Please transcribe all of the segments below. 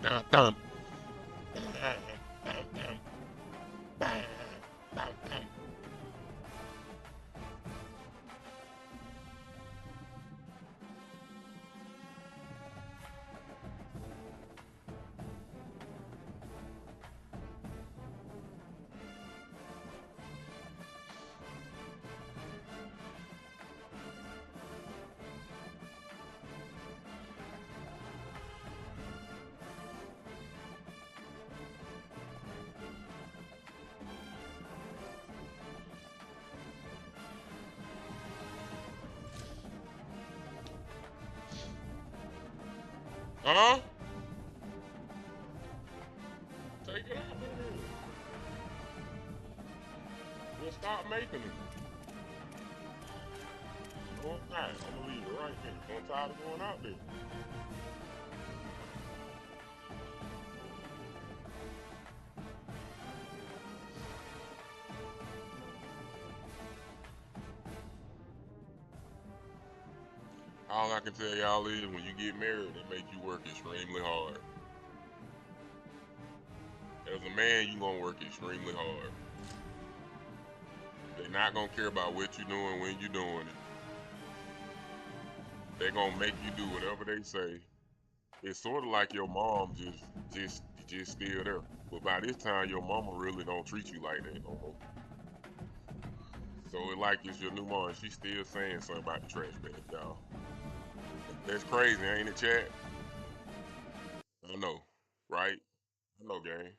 Thump. Huh? Take it out, man. Just stop making it. Go inside. I'm gonna leave it right there. I'm tired of going out there. All I can tell y'all is when you get married, they make you work extremely hard. As a man, you gonna work extremely hard. They're not gonna care about what you're doing when you're doing it. They're gonna make you do whatever they say. It's sort of like your mom just still there. But by this time, your mama really don't treat you like that no more. So it like it's your new mom. She's still saying something about the trash bag, y'all. That's crazy, ain't it, Chad? I know, right? I know, gang.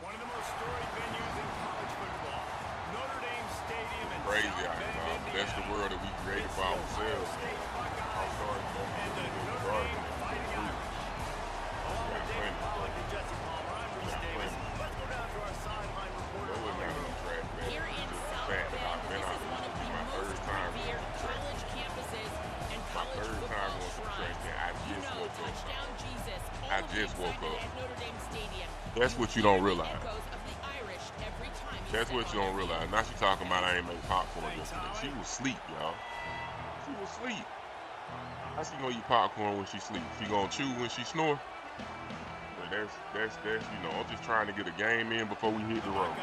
One of the most storied venues in college football, Notre Dame Stadium in Crazy South out Bend, here, Indiana. that's the world that we created for ourselves. I'm sorry, And the Notre Dame Fighting Irish. Along with David Pollock and Jesse Palmer, I'm Reese Davis. Let's go down to our sideline reporter. Here in South Bend, this is one of the most revered college campuses and college football shrines. You know, touchdown Jesus, I all just woke excitement up. at Notre Dame Stadium. That's what you don't realize. Echoes of the Irish every time you That's step what you on don't their realize. field. Now she talking about I ain't make popcorn yesterday. She was asleep, y'all. She was asleep. How she gonna eat popcorn when she sleep? She gonna chew when she snore? But that's you know, I'm just trying to get a game in before we hit the road.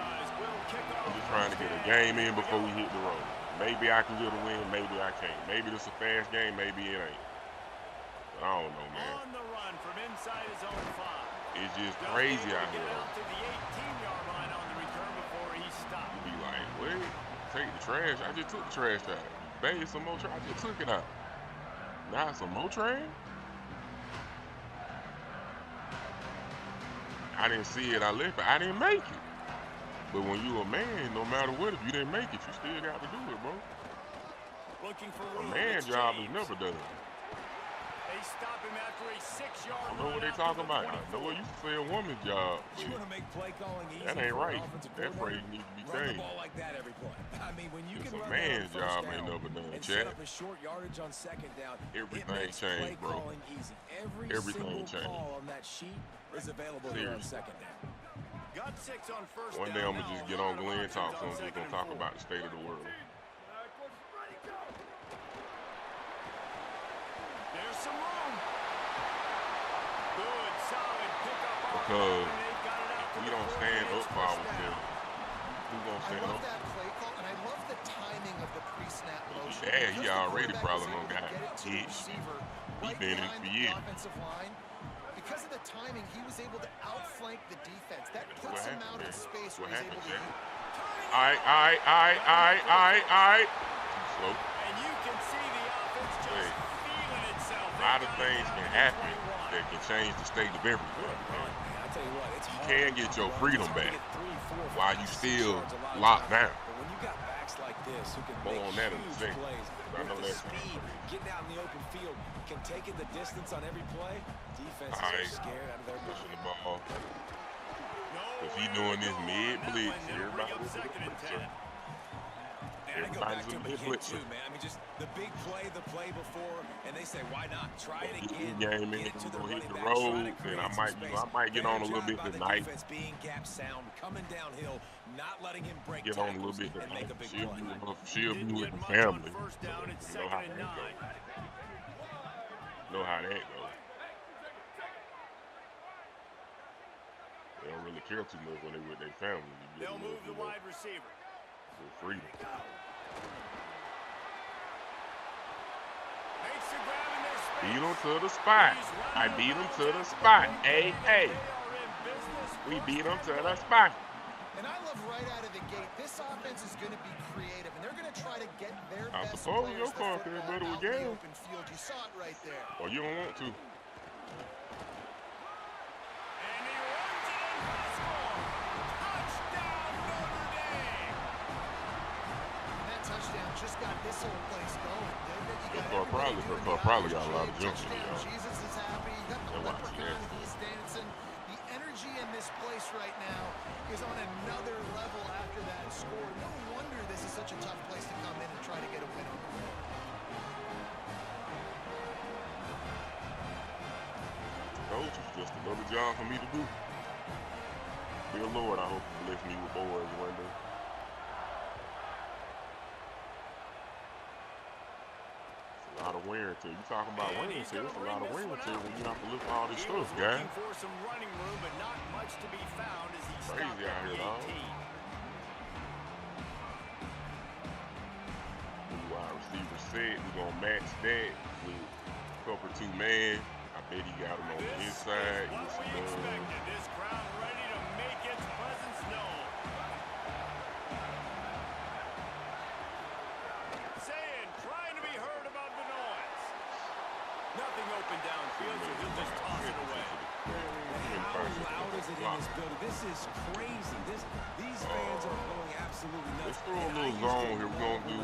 I'm just trying to get a game in before we hit the road. Maybe I can get a win, maybe I can't. Maybe this a fast game, maybe it ain't. But I don't know, man. On the run from inside his own 5. It's just crazy out here. Out to the 18-yard line on the return before he stopped. You be like, wait, take the trash. I just took the trash out. Baby, some more trash. I just took it out. Now some more trash? I didn't see it. I left it. I didn't make it. But when you a man, no matter what, if you didn't make it, you still got to do it, bro. Looking for A man job is never done. They stop him after a 6-yard I know what they talking about. I know what you say a woman's job. You want to make play calling easy. That ain't right. That phrase Run needs to be the changed. ball like that every play. I mean, when you It's can a run that on man's first job down ain't never done, and Chad. set up a short yardage on second down, Everything it makes play changed, bro. calling easy. Everything single changed. call on that sheet is available there on second down. Got 6 on first One down. day I'm going to just get on Now, Glenn Talk, so on we're going to second talk and about 4. the state of the world. There's some room. Good, solid pickup on Because and they've got it out to we the don't 40, stand it's up for first ourselves. down. Who going to I stand love up? that play call, and I love the timing of the pre-snap motion. Yeah, he Because the already quarterback probably was done able to got get it to the hit. receiver He right been in it behind for the years. offensive line. Because of the timing, he was able to outflank the defense. That What puts him happened, out in man? space What where he's happened, able to Jack? All right. Too slow. And you can see the offense just Hey, feeling itself. a lot of things can happen that can change the state of everything, man. I tell you what, it's You hard can to get stop your runs. freedom It's hard to back get 3, 4, while 5, you 6 still yards a lot of locked times. down. But when you got backs like this who can More make on that in a huge second. plays I know with the that's speed, getting out in the open field, can take it the distance on every play, defenses All are right. scared out of their mind. Pushing the ball. Because he doing this mid-blitz. Everybody with the second and blitzer. 10. And I go back Everybody's to in him the again, blitzer. too, man. I mean, just the big play, the play before, and they say, why not? Try it Get again. the game in, Get it to the we're gonna hit running the back. Try to road, and create I some might, space. I might get Better on a little job bit by the tonight. defense being gap sound, coming downhill, not letting him break Get on a little tackles bit and make tonight. a big She'll play. be with the Much on family. first down, it's You know how second that and 9. goes. Know how that goes. They don't really care too much when they with their family. You They'll move the wide receiver. For freedom. Makes the grab in their space. Beat them to the spot. I beat them to the spot. Hey, hey. We beat them to the spot. And I love right out of the gate, this offense is going to be creative, and they're going to try to get their I best suppose players your the car football better with out in the gas. open field. You saw it right there. Or you don't want to. And he runs it in for the score. Touchdown, Notre Dame. And that touchdown just got this whole place going, didn't it? You Your car probably got a lot of junk in it, y'all. Jesus is happy. You got the That's why I see leprechaun, that. he's dancing. The energy in this place right now is on another level after that score. No wonder this is such a tough place to come in and try to get a win on the road. Coach, it's just another job for me to do. Dear Lord, I hope you bless me with boys one day. It's a lot of wear and tear. You talking about wear and tear? It's a lot of wear and tear when you have to lift all this stuff, guys. Looking for some running room, but not much to be found as he Crazy stopped out at here, the dog. 18. Wide receiver set. We're going to match that with cover 2 man. I bet he got him on the inside. What we expected. This crowd ready to make its presence known. Saying, trying to be heard about the noise. Nothing open downfield, so he'll just toss it away. How loud is it in this building? This is crazy. These fans are going absolutely nuts. Let's throw a little zone here. We're going to do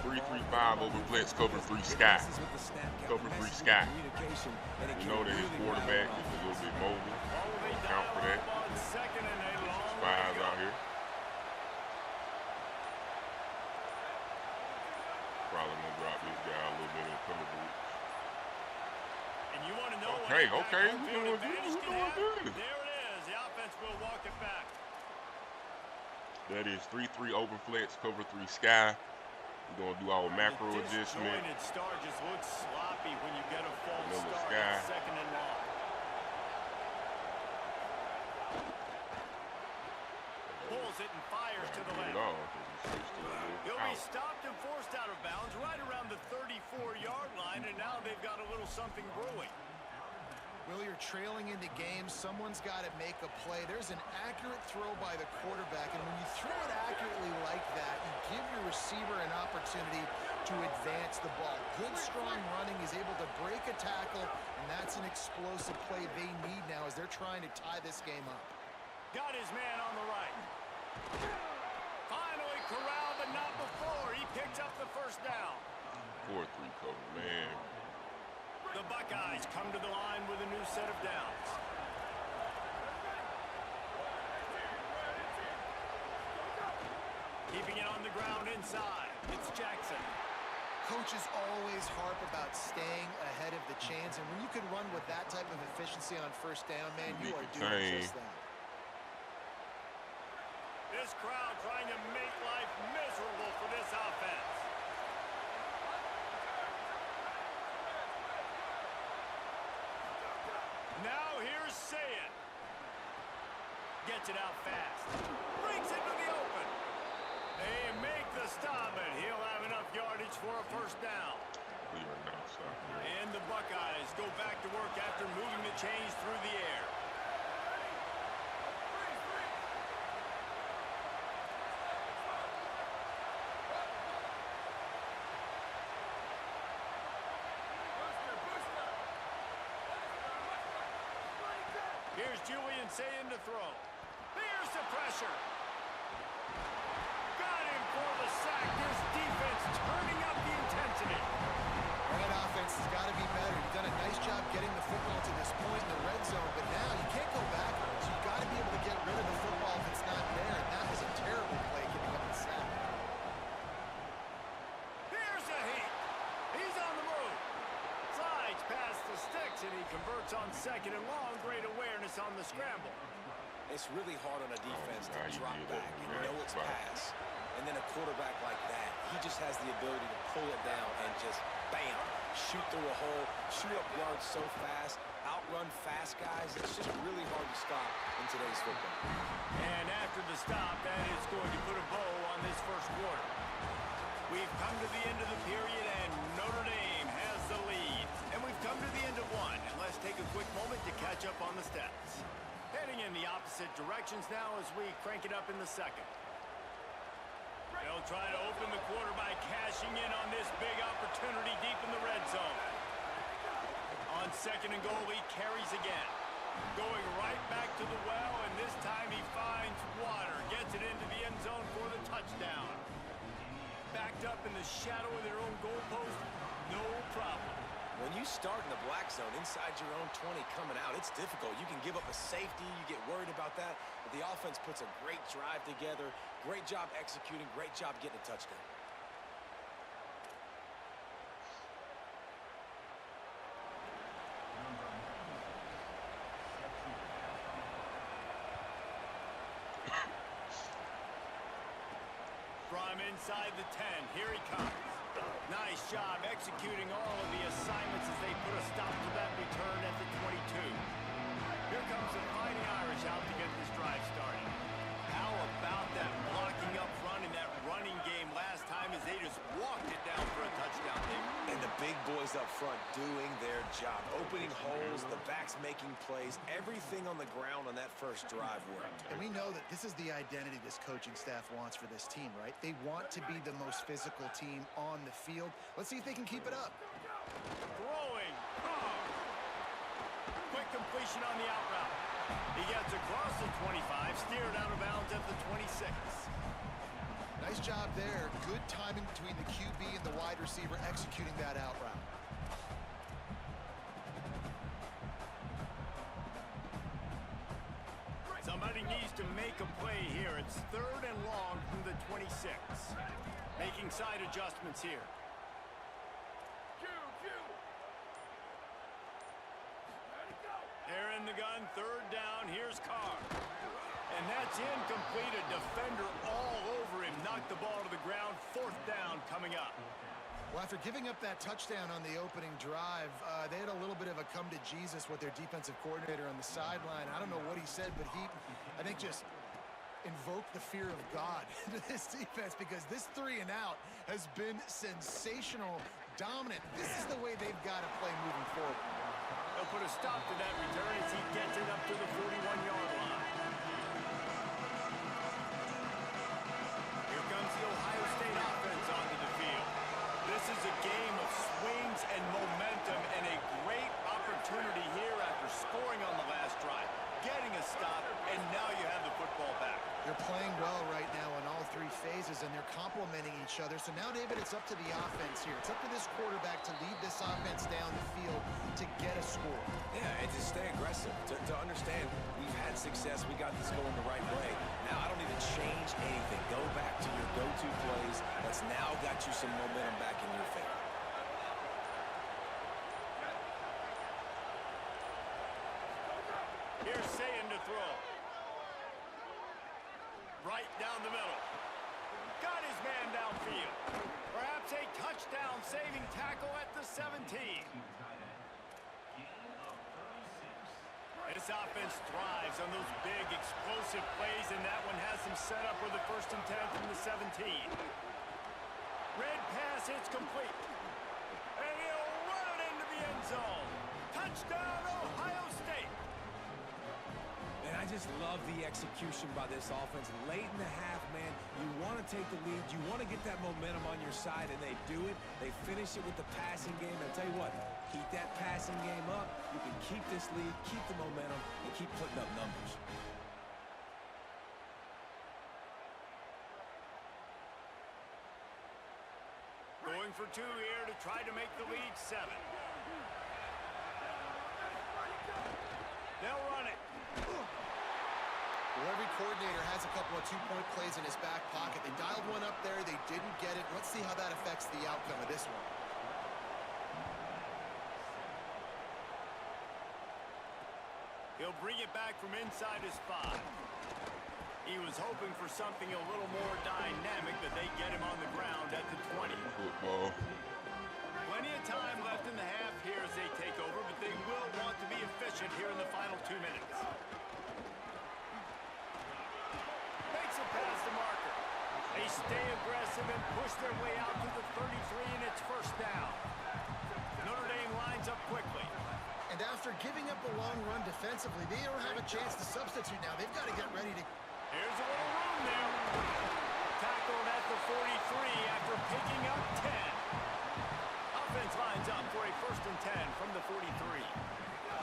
3-3-5 over flex, cover 3 sky. Cover 3 sky. You know that his quarterback is a little bit mobile. Count for that. Spies out here. Probably going to drop this guy a little bit in cover group. And you want to know Okay, what okay. home We're field doing advantage good. can We're have? doing good. There it is. The offense will walk it back. That is 3-3 open flex, cover 3 sky. We're going to do our macro The adjustment. disjointed start just looks sloppy when you get a false Vanilla start. sky. Second and long. Pulls it and fires to the left. He'll be stopped and forced out of bounds right around the 34-yard line, and now they've got a little something brewing. Will, you're trailing in the game. Someone's got to make a play. There's an accurate throw by the quarterback, and when you throw it accurately like that, you give your receiver an opportunity to advance the ball. Good, strong running. He's able to break a tackle, and that's an explosive play they need now as they're trying to tie this game up. Got his man on the right. Finally corralled, but not before. He picks up the first down. 4-3 cover, man. The Buckeyes come to the line with a new set of downs. Keeping it on the ground inside. It's Jackson. Coaches always harp about staying ahead of the chains, and when you can run with that type of efficiency on first down, man, you are doing just that. This crowd trying to make life miserable for this offense. Now here's Sayed. Gets it out fast. Brings it to the open. They make the stop, and he'll have enough yardage for a first down. We are not stopping. And the Buckeyes go back to work after moving the chains through the air. Here's Julian Saying to throw. There's the pressure. Got him for the sack. This defense turning up the intensity. That offense has got to be better. You've done a nice job getting the football to this point in the red zone, but now you can't go backwards. You've got to be able to get rid of the football if it's not there, and that was a terrible play giving up the sack. Here's a heat. He's on the move. Slides past the sticks, and he converts on second and long. Great awareness on the scramble. It's really hard on a defense to you drop did back that, and man. know it's Right. pass. And then a quarterback like that, he just has the ability to pull it down and just bam, shoot through a hole, shoot up yards so fast, outrun fast guys. It's just really hard to stop in today's football. And after the stop, that is going to put a bow on this first quarter. We've come to the end of the period, and Notre Dame has the lead. And we've come to the end of one, and let's take a quick moment to catch up on the stats. Heading in the opposite directions now as we crank it up in the second. They'll try to open the quarter by cashing in on this big opportunity deep in the red zone. On second and goal, he carries again. Going right back to the well, and this time he finds water. Gets it into the end zone for the touchdown. Backed up in the shadow of their own goalpost, no problem. When you start in the black zone inside your own 20 coming out, it's difficult. You can give up a safety, you get worried about that, but the offense puts a great drive together, great job executing, great job getting a touchdown. From inside the 10, here he comes. Nice job executing all of the assignments as they put a stop to that return at the 22. Here comes the Fighting Irish out to get this drive started. How about that blocking up front in that running game last time as they just walked it down for a touchdown there. And the big boys up front doing their job, opening holes, the backs making plays, everything on the ground on that first drive worked. And we know that this is the identity this coaching staff wants for this team, right? They want to be the most physical team on the field. Let's see if they can keep it up. Throwing. Oh. Quick completion on the out route. He gets across the 25, steered out of bounds at the 26. Nice job there. Good timing between the QB and the wide receiver executing that out route. Somebody needs to make a play here. It's third and long from the 26. Making side adjustments here. They're in the gun, third down. Here's Carr. And that's incomplete. A defender all over him. Knocked the ball to the ground. Fourth down coming up. Well, after giving up that touchdown on the opening drive, they had a little bit of a come to Jesus with their defensive coordinator on the sideline. I don't know what he said, but he, I think, just invoked the fear of God into this defense, because this 3 and out has been sensational, dominant. This is the way they've got to play moving forward. They'll put a stop to that return as he gets it up to the 41-yard line. Here comes the Ohio State offense onto the field. This is a game of swings and momentum, and a great opportunity here after scoring on the last drive, getting a stop, and now you have the football back. They're playing well right now in all 3 phases, and they're complementing each other. So now, David, it's up to the offense here. It's up to this quarterback to lead this offense down the field to get a score. Yeah, and to stay aggressive, to understand we've had success, we got this going the right way. Now I don't need to change anything. Go back to your go-to plays. That's now got you some momentum back in your favor. Here's Sayin to throw. Right down the middle. Got his man downfield. Perhaps a touchdown-saving tackle at the 17. This offense thrives on those big, explosive plays, and that one has them set up with the 1st and 10 from the 17. Red pass hits complete. And he'll run it into the end zone. Touchdown, Ohio State. And I just love the execution by this offense. Late in the half, man, you want to take the lead. You want to get that momentum on your side, and they do it. They finish it with the passing game. I tell you what, keep that passing game up. You can keep this lead, keep the momentum, and keep putting up numbers. Going for 2 here to try to make the lead 7. They'll run it. Well, every coordinator has a couple of 2-point plays in his back pocket. They dialed one up there. They didn't get it. Let's see how that affects the outcome of this one. He'll bring it back from inside his 5. He was hoping for something a little more dynamic, but they get him on the ground at the 20. Football. Plenty of time left in the half here as they take over, but they will want to be efficient here in the final 2 minutes. Makes a pass to Marker. They stay aggressive and push their way out to the 33, and it's first down. Notre Dame lines up quickly. And after giving up a long run defensively, they don't have a chance to substitute now. They've got to get ready to... Here's a little room there. Tackled at the 43 after picking up 10. Offense lines up for a 1st and 10 from the 43.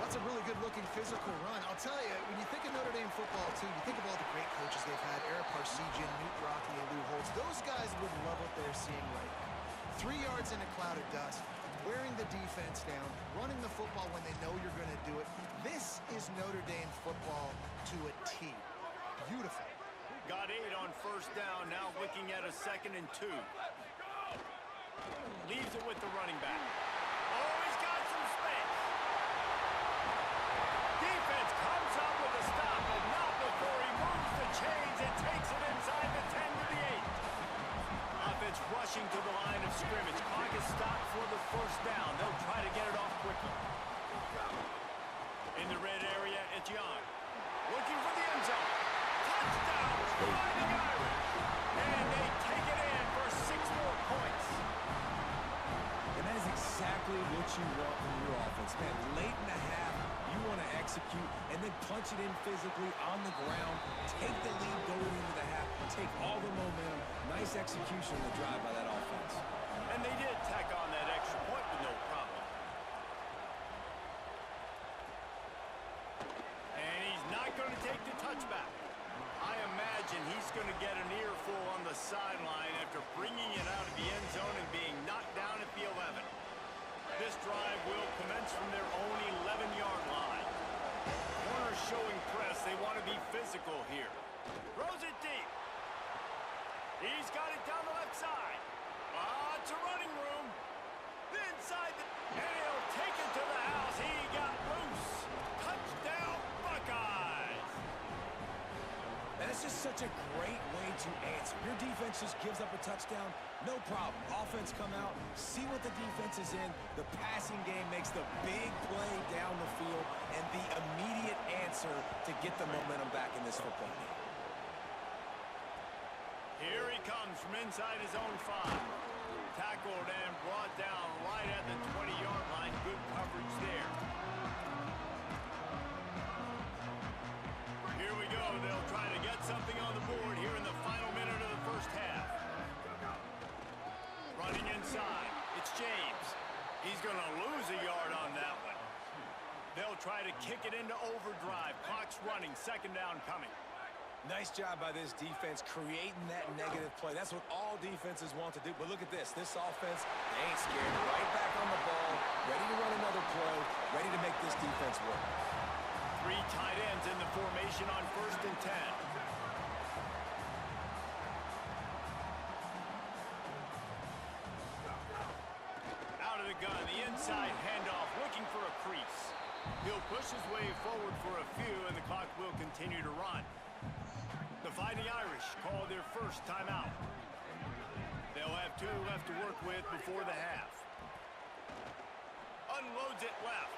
That's a really good-looking physical run. I'll tell you, when you think of Notre Dame football, too, you think of all the great coaches they've had, Eric Parsegian, Newt Rockne, and Lou Holtz. Those guys would love what they're seeing right now. 3 yards in a cloud of dust, wearing the defense down, running the football when they know you're going to do it. This is Notre Dame football to a T. Beautiful. Got 8 on 1st down, now looking at a 2nd and 2. Leaves it with the running back. Oh, he's got some space. Defense comes up with a stop, but not before he moves the chains and takes it inside the 10 to the 8. Offense rushing to the line of scrimmage. Clock is stopped for the 1st down. They'll try to get it off quickly. In the red area, it's Young. Looking for the end zone. Touchdown! Fighting Irish. And they take it in for 6 more points. And that is exactly what you want from your offense, man. Late in the half, you want to execute and then punch it in physically on the ground, take the lead going into the half, take all the momentum. Nice execution on the drive by that offense. And they did tack on that extra point with no problem. And he's not going to take the touchback. I imagine he's going to get an earful on the sideline after bringing it out of the end zone and being knocked down at the 11. This drive will commence from their own 11-yard line. Corners showing press. They want to be physical here. Throws it deep. He's got it down the left side. It's a running room. Inside the... And he'll take it to the house. He got loose. Touchdown, Buckeyes. That's just such a great way to answer. Your defense just gives up a touchdown, no problem. Offense come out, see what the defense is in. The passing game makes the big play down the field and the immediate answer to get the momentum back in this football game. Here he comes from inside his own 5. Tackled and brought down right at the 20-yard line. Good coverage there. Here we go. They'll try to get something on the board here in the final minute of the 1st half. Running inside. It's James. He's going to lose a yard on that one. They'll try to kick it into overdrive. Clock's running. 2nd down coming. Nice job by this defense creating that negative play. That's what all defenses want to do. But look at this. This offense, they ain't scared. Right back on the ball, ready to run another play, ready to make this defense work. 3 tight ends in the formation on 1st and 10. Out of the gun, the inside handoff, looking for a crease. He'll push his way forward for a few, and the clock will continue to run. The Fighting Irish call their 1st timeout. They'll have 2 left to work with before the half. Unloads it left.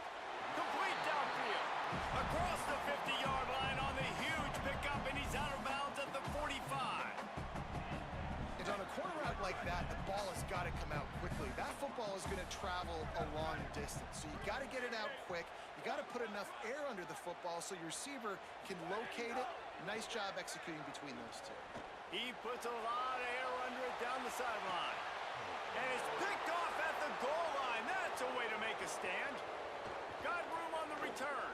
Complete downfield. Across the 50-yard line on the huge pickup, and he's out of bounds at the 45. And on a corner route like that, the ball has got to come out quickly. That football is going to travel a long distance, so you got to get it out quick. You got to put enough air under the football so your receiver can locate it. Nice job executing between those 2. He puts a lot of air under it down the sideline. And it's picked off at the goal line. That's a way to make a stand. Got room on the return.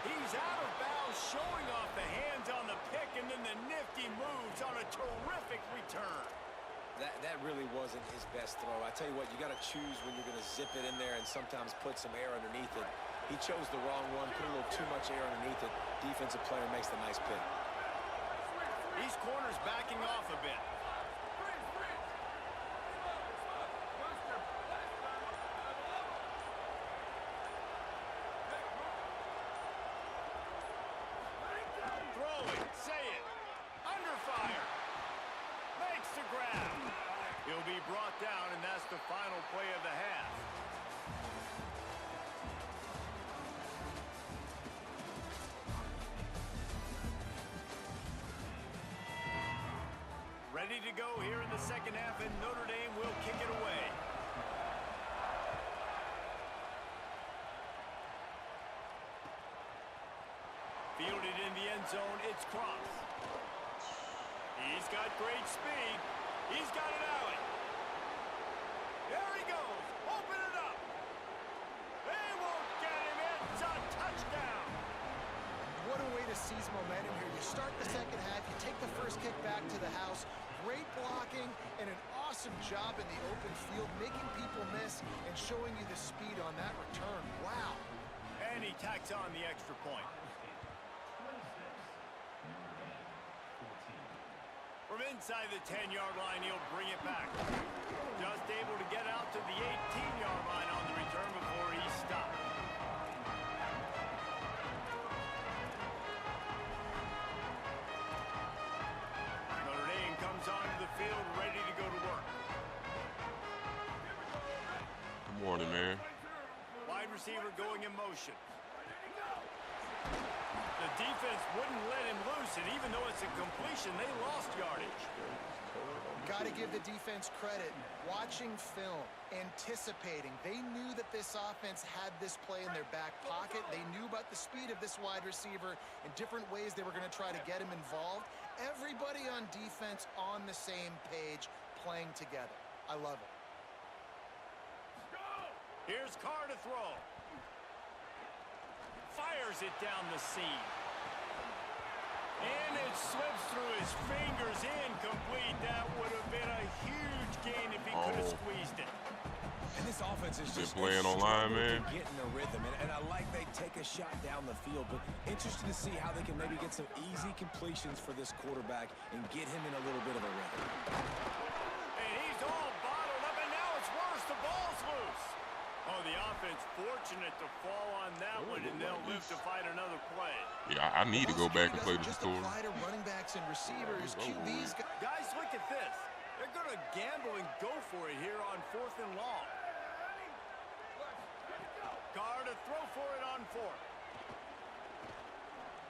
He's out of bounds, showing off the hands on the pick, and then the nifty moves on a terrific return. That really wasn't his best throw. I tell you what, you got to choose when you're going to zip it in there and sometimes put some air underneath it. He chose the wrong one, put a little too much air underneath it. Defensive player makes the nice pick. These corners backing off a bit. Throwing, say it, under fire. Makes the grab. He'll be brought down, and that's the final play of the half. ready to go here in the second half, and Notre Dame will kick it away. Fielded in the end zone, it's Cross. He's got great speed. He's got an alley. There he goes. Open it up. They won't get him. It's a touchdown. What a way to seize momentum here. You start the second half, you take the first kick back to the house. Great blocking and an awesome job in the open field, making people miss and showing you the speed on that return. Wow. And he tacks on the extra point. From inside the 10-yard line, he'll bring it back. Just able to get out to the 18-yard line on the return before he stopped. Notre Dame comes onto the field ready to go to work. Good morning, man. Wide receiver going in motion. The defense wouldn't let him loose, and even though it's a completion, they lost yardage. Got to give the defense credit. Watching film, anticipating. They knew that this offense had this play in their back pocket. They knew about the speed of this wide receiver and different ways they were going to try to get him involved. Everybody on defense on the same page, playing together. I love it. Here's Carr to throw. Fires it down the seam. And it slips through his fingers, incomplete. That would have been a huge gain if he could have squeezed it. And this offense is just playing online, man. Getting a rhythm, and I like they take a shot down the field, but interested to see how they can maybe get some easy completions for this quarterback and get him in a little bit of a rhythm. And he's all bottled up, and now it's worse. The ball's loose. Oh, the offense fortunate to fall on that one, and they'll live to fight another play. Yeah, I need to go back and play the tutorial. Just apply to running backs and receivers. QBs. Guys, look at this. They're going to gamble and go for it here on 4th and long. Carr to throw for it on 4th.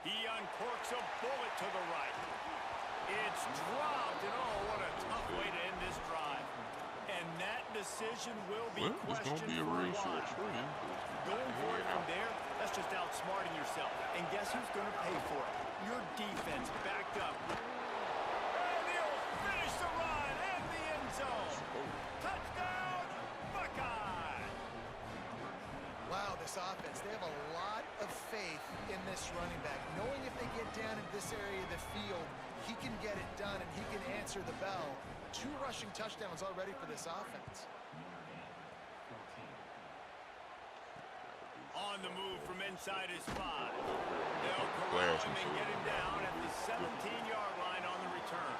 He uncorks a bullet to the right. It's dropped, and oh, what a tough way to end this drive. And that decision will be questioned for a while. Going for it from there, that's just outsmarting yourself. And guess who's going to pay for it? Your defense backed up. And he'll finish the run in the end zone. Touchdown, Buckeye! Wow, this offense, they have a lot of faith in this running back, knowing if they get down in this area of the field, he can get it done and he can answer the bell. 2 rushing touchdowns already for this offense. On the move from inside his 5. They'll corral him and get him down at the 17-yard line on the return.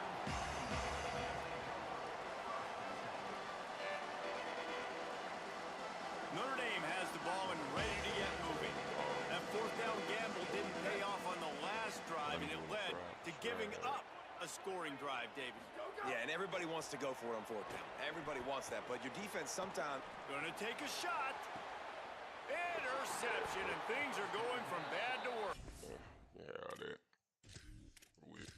Notre Dame has the ball and ready to get moving. That 4th down gamble didn't pay off on the last drive, and it led to giving up a scoring drive, David. Yeah, and everybody wants to go for it on 4th down. Everybody wants that, but your defense sometimes... Gonna take a shot. Interception, and things are going from bad to worse. Yeah, that. With.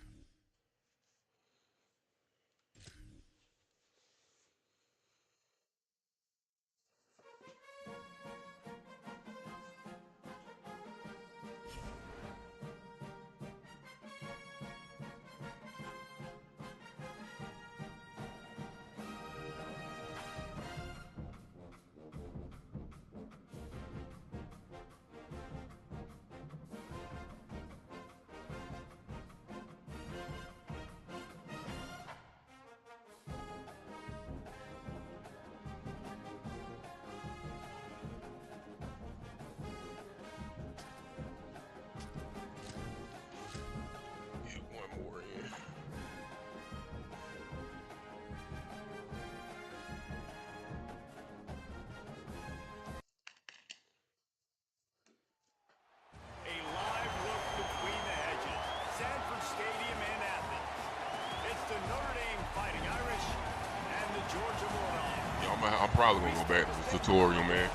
I'm probably gonna go back to the tutorial, man.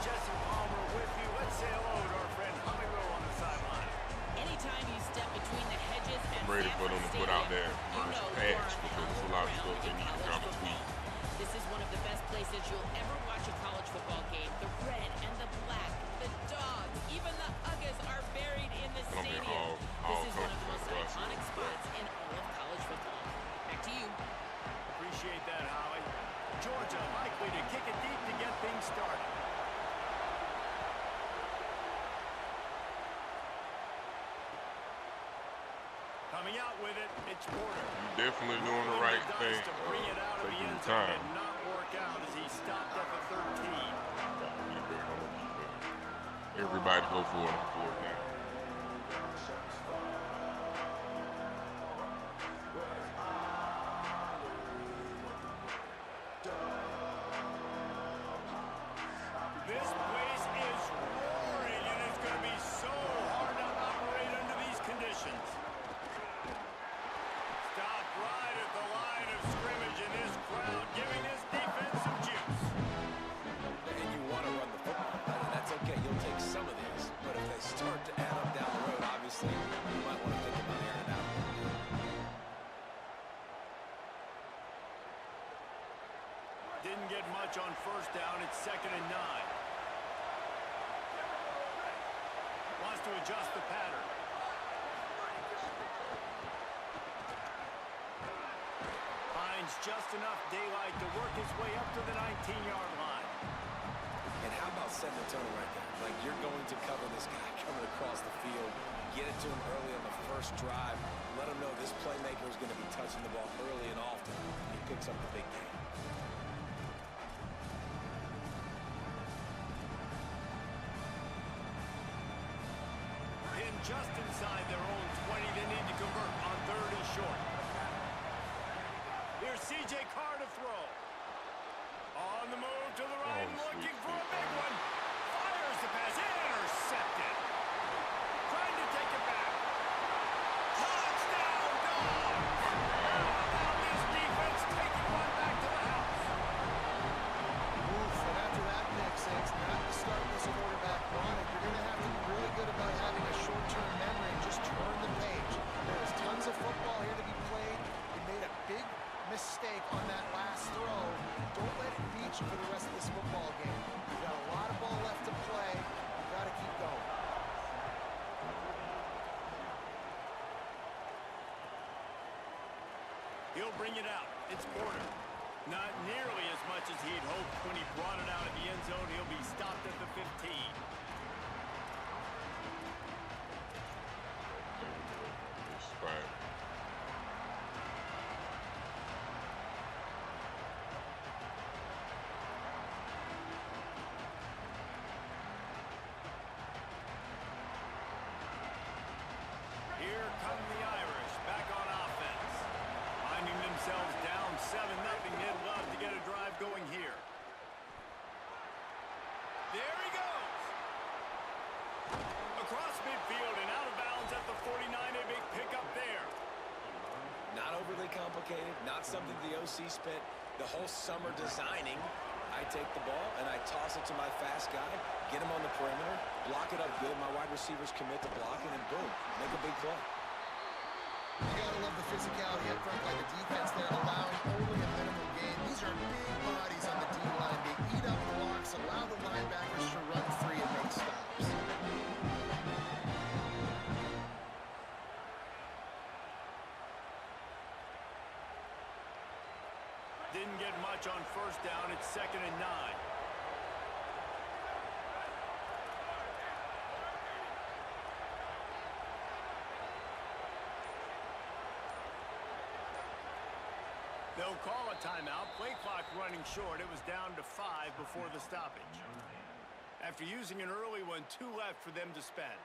Anytime you step between the hedges and ready for them to put out that first patch because there's a lot of stuff they need to kind of tweak. This is one of the best places you'll ever watch a college football game. The red and the black, the dogs, even the Uggas are buried in the stadium. This is one of the most iconic spots in all of college football. Back to you. Appreciate that, Holly. Georgia likely to kick it deep to get things started. Coming out with it, it's Porter. Definitely doing the right thing. Taking the time. Did not work out as he stopped at the 13. Everybody go for it on fourth down. This place is roaring, and it's going to be so hard to operate under these conditions. Stop right at the line of scrimmage in this crowd, giving this defense some juice. And you want to run the football. That's okay. You'll take some of these. But if they start to add up down the road, obviously, you might want to think about airing it out. Didn't get much on first down. It's 2nd and 9. Wants to adjust the pattern. Finds just enough daylight to work his way up to the 19-yard line. And how about setting the tone right there? Like, you're going to cover this guy coming across the field, get it to him early on the first drive, let him know this playmaker is going to be touching the ball early and often. He picks up the big game. In just inside their own 20, they need to convert on 3rd and short. Here's C.J. Carr to throw. On the move to the right, looking for a big one. Fires the pass, intercepted. Trying to take it back. Touchdown, Dogs! Now this defense taking one back to the house. Oof, and after that pick six, not to start this quarterback run, you're going to have to be really good about having a short-term memory and just turn the page. There's tons of football here to be played. You made a big mistake on that last throw. Don't let it beat you for the rest of this football game. You've got a lot of ball left to play. You've got to keep going. He'll bring it out. It's Porter. Not nearly as much as he'd hoped when he brought it out of the end zone. He'll be stopped at the 15. Right. Here come the Irish back on offense. Finding themselves down 7-0. They'd love to get a drive going here. There he goes. Across midfield and out of bounds at the 49. A big pickup there. Not overly complicated, not something the OC spent the whole summer designing. I take the ball and I toss it to my fast guy, get him on the perimeter, block it up good. My wide receivers commit to blocking, and boom, make a big play. You got to love the physicality up front by the defense there, allowing only a minimal gain. These are big bodies on the D-line. They eat up blocks, allow the linebackers to run free and make stops. Didn't get much on first down. It's 2nd and 9. They'll call a timeout. Play clock running short. It was down to 5 before the stoppage. After using an early one, 2 left for them to spend.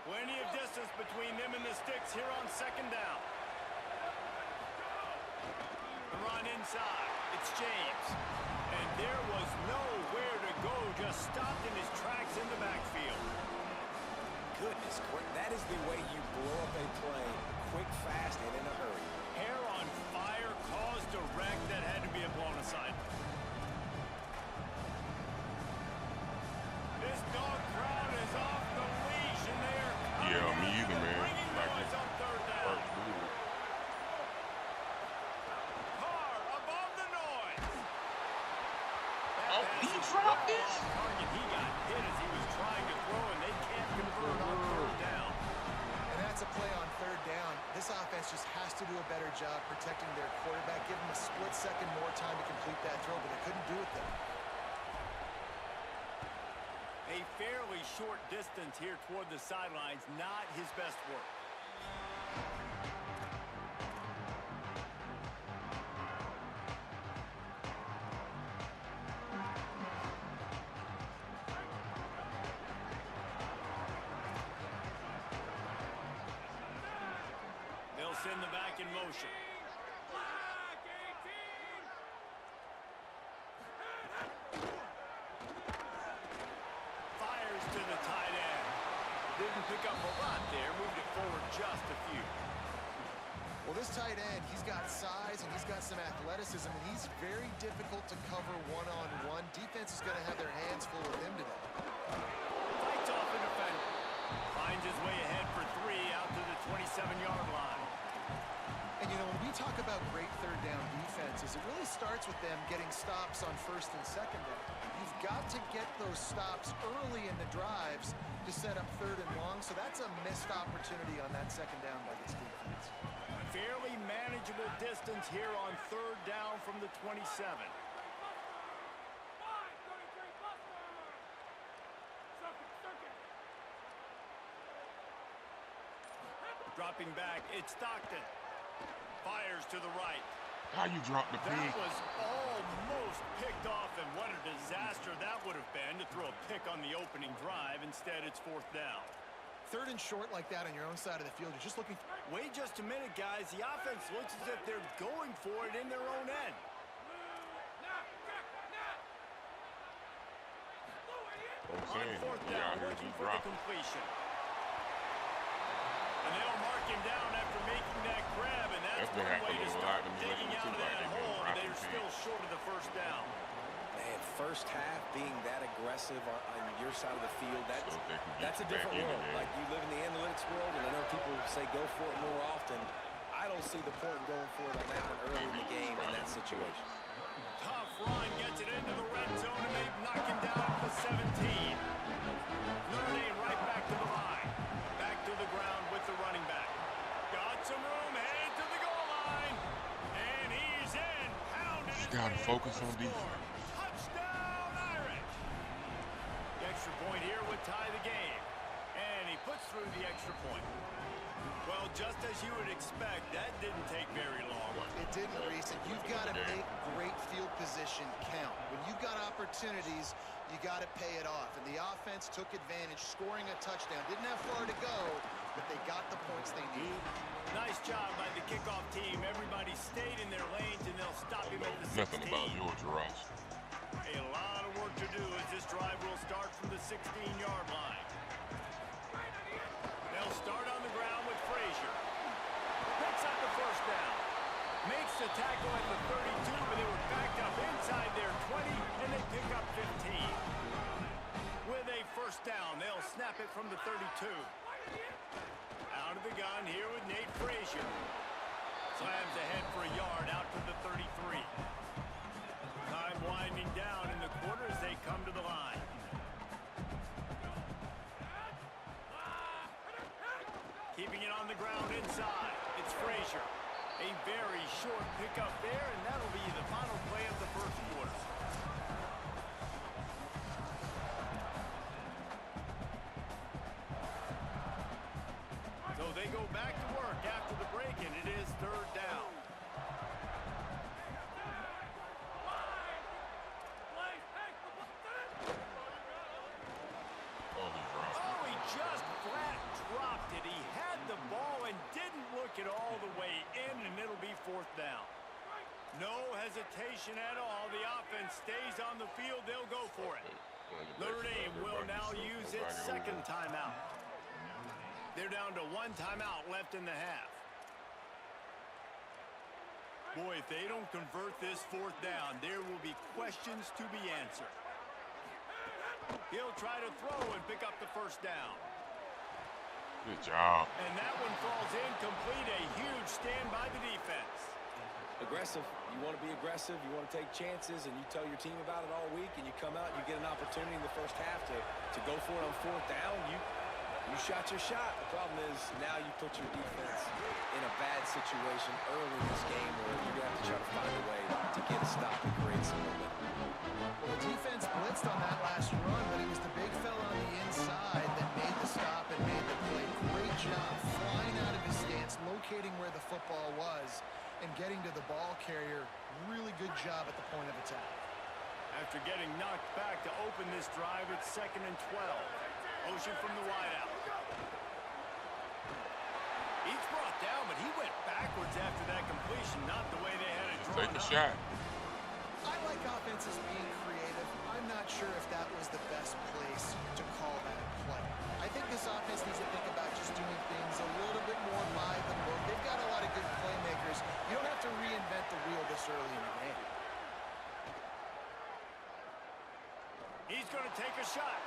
Plenty of distance between them and the sticks here on 2nd down. The run inside. It's James. And there was nowhere to go. Just stopped in his tracks in the backfield. Goodness, that is the way you blow up a play, quick, fast, and in a hurry. Hair on fire, caused a wreck that had to be a blown aside. This dog crowd is off the leash, and they are Yeah, me either, man. Like, drop this? Target, he got hit as he was trying to throw, and they can't convert on third down. And that's a play on third down. This offense just has to do a better job protecting their quarterback. Give them a split second more time to complete that throw, but they couldn't do it there. A fairly short distance here toward the sidelines, not his best work. They'll send the back in motion. To the tight end. Didn't pick up a lot there. Moved it forward just a few. Well, this tight end, he's got size and he's got some athleticism, and he's very difficult to cover one-on-one. Defense is going to have their hands full with him today. Fights off the defender. Finds his way ahead for 3 out to the 27-yard line. And, you know, when we talk about great third down defenses, it really starts with them getting stops on first and second down. You've got to get those stops early in the drives to set up third and long, so that's a missed opportunity on that second down by this defense. Fairly manageable distance here on third down from the 27. Dropping back, it's Stockton. Fires to the right. How you drop the pig? That was almost picked off, and what a disaster that would have been to throw a pick on the opening drive. Instead, it's fourth down. Third and short like that on your own side of the field, you're just looking... Wait just a minute, guys. The offense looks as if they're going for it in their own end. I'm On saying, fourth yeah, down, I heard looking you for the drop. completion. And they'll mark him down after making that grab, and that's That's what one way happened to a lot start to me digging lately, out too, of like that they've been hole. dropping They're still pig. short of the first down. Man, first half being that aggressive on your side of the field, So they can get that's a you back different in world. there. Like, you live in the analytics world, and I know people say go for it more often. I don't see the point in going for it on that one early in the game in that situation. Tough run, gets it into the red zone, and they knock him down at the 17. Notre Dame right back to the line. Back to the ground with the running back. Got some room, headed to the goal line. And he's in. Pounded his gotta way in focus for the on score. defense. Touchdown, Irish. The extra point here would tie the game. And he puts through the extra point. Well, just as you would expect, that didn't take very long. It didn't, Reese, and you've got to make great field position count. When you've got opportunities, you got to pay it off. And the offense took advantage, scoring a touchdown. Didn't have far to go, but they got the points they needed. Nice job by the kickoff team. Everybody stayed in their lanes, and they'll stop him at the 16. Nothing about George Ross. A lot of work to do as this drive will start from the 16-yard line. They'll start on the ground with Frazier. Picks up the first down. Makes the tackle at the 32, but they were backed up inside their 20, and they pick up 15. With a first down, they'll snap it from the 32. Out of the gun here with Nate Frazier. Slams ahead for a yard out to the 33. Time winding down in the quarter as they come to the line. Keeping it on the ground inside. It's Frazier. A very short pickup there, and that'll be the final play of the first quarter. So they go back to work after the break, and it is third down. Oh, he just flat dropped it. He had the ball and didn't look it all the way in, and it'll be fourth down. No hesitation at all. The offense stays on the field. They'll go for it. Notre Dame will now use its second timeout. They're down to one timeout left in the half. Boy, if they don't convert this fourth down, there will be questions to be answered. He'll try to throw and pick up the first down. Good job. And that one falls incomplete. A huge stand by the defense. A aggressive. You want to be aggressive. You want to take chances, and you tell your team about it all week, and you come out and you get an opportunity in the first half to go for it on 4th down. You shot your shot. The problem is now you put your defense in a bad situation early in this game where you're going to have to try to find a way to get a stop and create some momentum. Well, the defense blitzed on that last run, but it was the big fella on the inside that made the stop and made the play. Great job flying out of his stance, locating where the football was, and getting to the ball carrier. Really good job at the point of attack. After getting knocked back to open this drive, it's 2nd and 12. Motion from the wideout. He's brought down, but he went backwards after that completion, not the way they had it drawn Take the up. shot. I like offenses being creative. I'm not sure if that was the best place to call that play. I think this offense needs to think about just doing things a little bit more by the book. They've got a lot of good playmakers. You don't have to reinvent the wheel this early in the game. He's going to take a shot.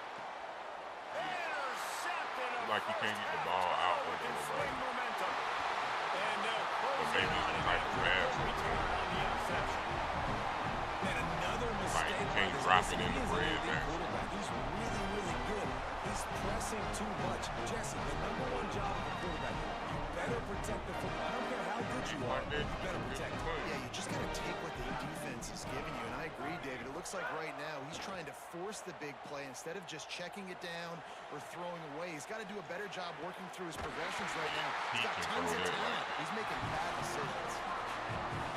Intercepted. Like he can't get the ball out with With it, swing momentum. And they'll close maybe in on it's him like after grabs the return on the interception. And another mistake. Like he can't drop it in the bread back. He's really, really good. He's pressing too much. Jesse, the #1 job of the quarterback, you better protect the football. I don't care how good you are, you better protect it. Yeah, you just got to take what the defense is giving you. And I agree, David. It looks like right now he's trying to force the big play instead of just checking it down or throwing away. He's got to do a better job working through his progressions right now. He's got tons of talent. He's making bad decisions.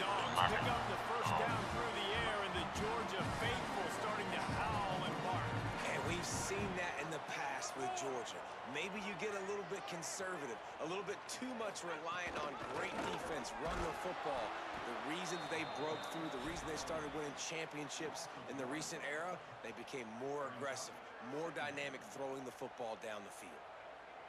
Dogs pick up the first down through the air, and the Georgia faithful starting to howl and bark. And we've seen that in the past with Georgia. Maybe you get a little bit conservative, a little bit too much reliant on great defense, run the football. The reason that they broke through, the reason they started winning championships in the recent era, they became more aggressive, more dynamic throwing the football down the field.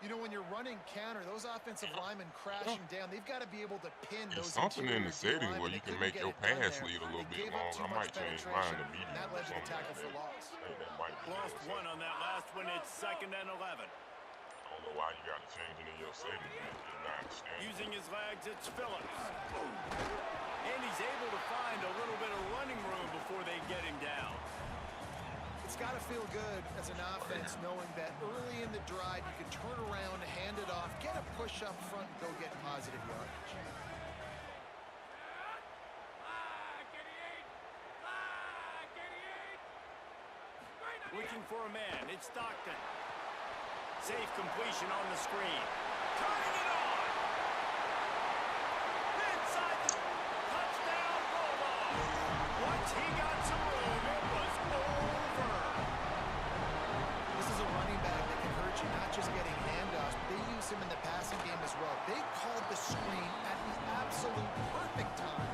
You know, when you're running counter, those offensive linemen crashing down, they've got to be able to pin There's those something in the interior setting where linemen. you They can make couldn't your get it done pass there. lead a little They bit gave up long. too I much might change mine penetration, to medium and that or led to the something tackle like for that. loss. That might be Lost it. one on that last one. It's 2nd and 11. I don't know why you got to change it in your setting. Man. I understand. Using his legs, it's Phillips. And he's able to find a little bit of running room before they get him down. It's got to feel good as an offense knowing that early in the drive you can turn around, hand it off, get a push up front, and go get positive yardage. Looking for a man. It's Stockton. Safe completion on the screen. Turning it on. Inside the touchdown Bulldogs. Once he got some room, it was over. This is a running back that can hurt you, not just getting handoffs, but they use him in the passing game as well. They called the screen at the absolute perfect time,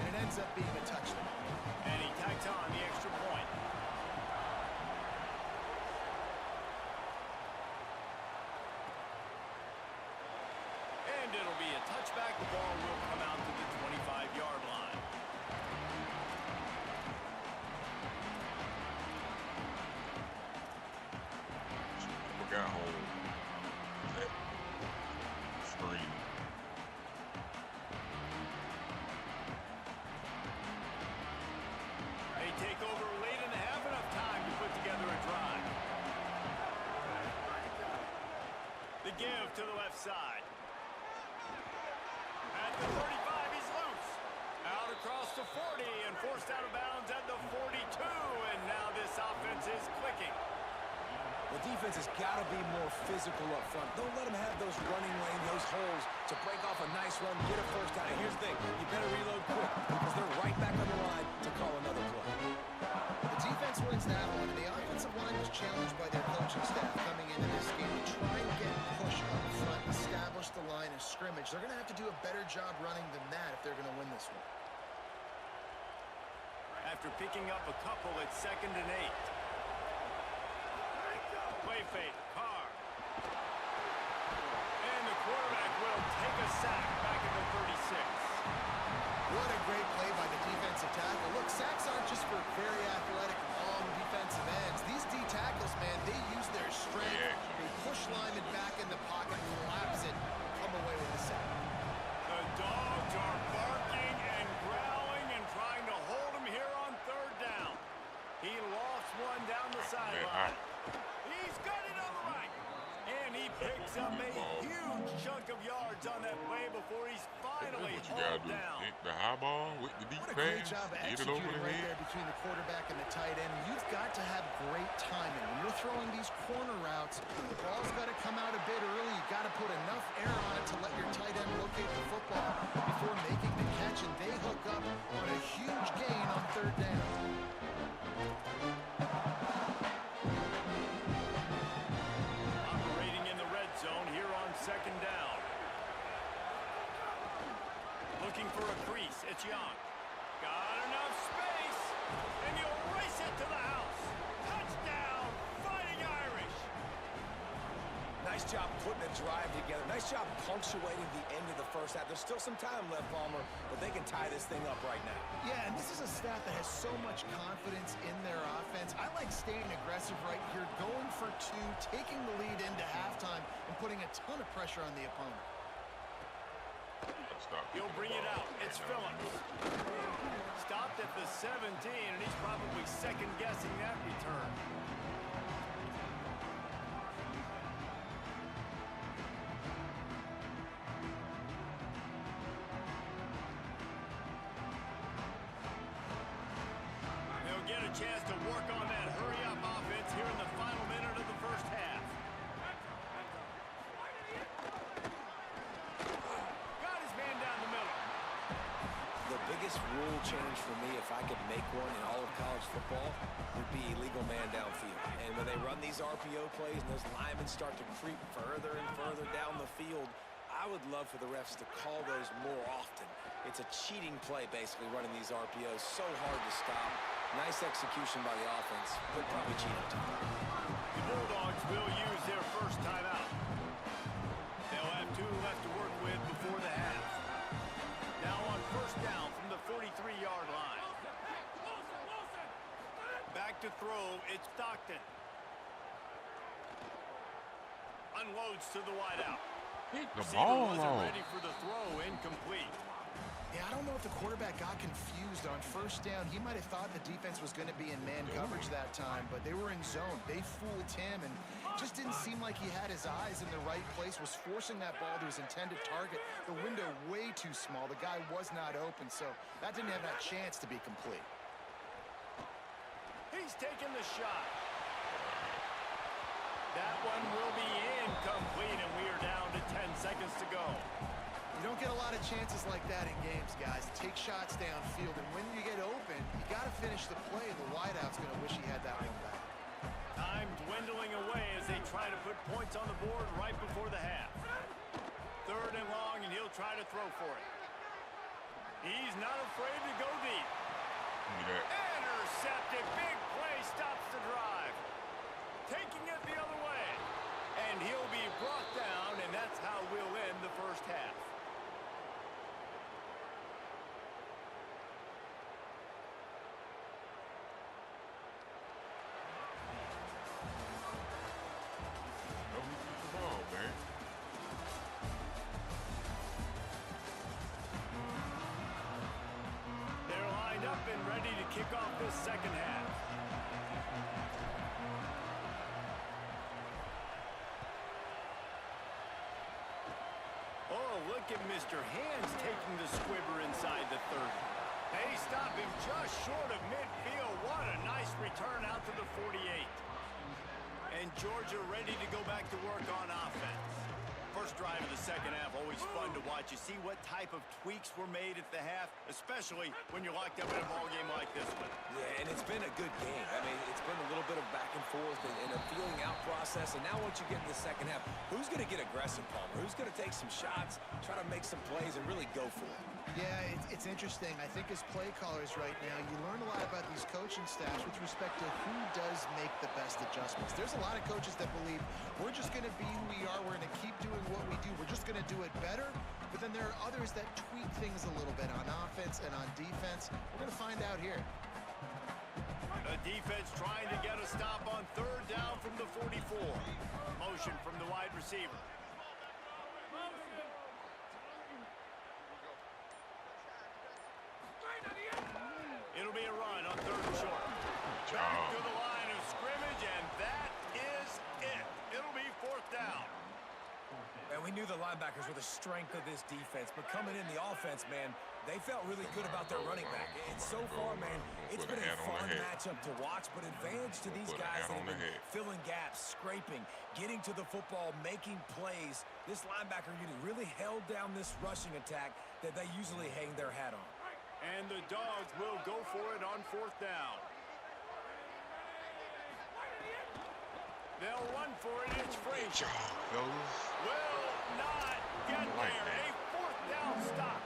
and it ends up being a touchdown. And he tacks on the extra point. And it'll be a touchback. The ball will come out to the 25-yard line. Got home. That screen. They take over late in the half, enough time to put together a drive. The give to the left side. At the 35, he's loose. Out across the 40 and forced out of bounds at the 42. And now this offense is clicking. The defense has got to be more physical up front. Don't let them have those running lane, those holes to break off a nice run, get a first down. And here's the thing, you better reload quick because they're right back on the line to call another play. The defense wins that one, and the offensive line was challenged by their coaching staff coming into this game to try and get push up front, establish the line of scrimmage. They're going to have to do a better job running than that if they're going to win this one. After picking up a couple, it's 2nd and 8. Play fake, Carr. And the quarterback will take a sack back at the 36. What a great play by the defensive tackle. Look, sacks aren't just for very athletic, long defensive ends. These D tackles, man, they use their strength. They push linemen back in the pocket, collapse it, come away with the sack. The Dogs are barking and growling. before he's finally What you gotta hauled do? down. Hit the high ball with the deep What a pass. great job Get it over executing the right head. there between the quarterback and the tight end. You've got to have great timing. When you're throwing these corner routes, the ball's got to come out a bit early. You've got to put enough air on it to let your tight end locate the football before making the catch, and they hook up on a huge gain on third down. Operating in the red zone here on second down. Looking for a crease. It's Young. Got enough space, and you'll race it to the house. Touchdown, Fighting Irish. Nice job putting a drive together. Nice job punctuating the end of the first half. There's still some time left, Palmer, but they can tie this thing up right now. Yeah, and this is a staff that has so much confidence in their offense. I like staying aggressive right here, going for two, taking the lead into halftime, and putting a ton of pressure on the opponent. He'll bring it out. It's Phillips. Stopped at the 17, and he's probably second-guessing that return. They'll get a chance to work on that hurry-up offense here in the final minute of the first half. Got his man down the middle. The biggest rule change for me, if I could make one in all of college football, would be illegal man downfield. And when they run these RPO plays and those linemen start to creep further and further down the field, I would love for the refs to call those more often. It's a cheating play, basically, running these RPOs. So hard to stop. Nice execution by the offense, but probably cheating too. The Bulldogs will use their first timeout. They'll have 2 left to work with before the half. Now on first down from the 43-yard line. Back to throw, it's Stockton. Unloads to the wideout. Hit the Receiver ball wasn't off. ready for the throw, incomplete. Yeah, I don't know if the quarterback got confused on first down. He might have thought the defense was going to be in man coverage that time, but they were in zone. They fooled him and just didn't seem like he had his eyes in the right place, was forcing that ball to his intended target. The window way too small. The guy was not open, so that didn't have that chance to be complete. He's taking the shot. That one will be incomplete, and we are down to 10 seconds to go. You don't get a lot of chances like that in games, guys. Take shots downfield, and when you get open, you got to finish the play. The wideout's going to wish he had that one back. Time dwindling away as they try to put points on the board right before the half. 3rd and long, and he'll try to throw for it. He's not afraid to go deep. Intercepted. Big play stops the drive. Taking it the other way. And he'll be brought down, and that's how we'll end the first half. They're lined up and ready to kick off this second half. Oh, look at Mr. Hands taking the squibber inside the 30. They stop him just short of midfield. What a nice return out to the 48. And Georgia ready to go back to work on offense. First drive of the second half, always fun to watch. You see what type of tweaks were made at the half, especially when you're locked up in a ball game like this one. Yeah, and it's been a good game. I mean, it's been a little bit of back and forth and a feeling out process. And now once you get in the second half, who's going to get aggressive, Palmer? Who's going to take some shots, try to make some plays, and really go for it? Yeah, it's interesting. I think as play callers right now, you learn a lot about these coaching staffs with respect to who does make the best adjustments. There's a lot of coaches that believe we're just going to be who we are. We're going to keep doing what we do. We're just going to do it better. But then there are others that tweak things a little bit on offense and on defense. We're going to find out here. The defense trying to get a stop on 3rd down from the 44. Motion from the wide receiver. It'll be a run on 3rd and short. Back to the line of scrimmage, and that is it. It'll be 4th down. And we knew the linebackers were the strength of this defense, but coming in the offense, man, they felt really good about their running back. And so far, man, it's been a fun matchup to watch, but advantage to these guys that have been filling gaps, scraping, getting to the football, making plays. This linebacker unit really held down this rushing attack that they usually hang their hat on. And the Dogs will go for it on 4th down. They'll run for it. It's Frazier. Will not get there. A 4th down stop.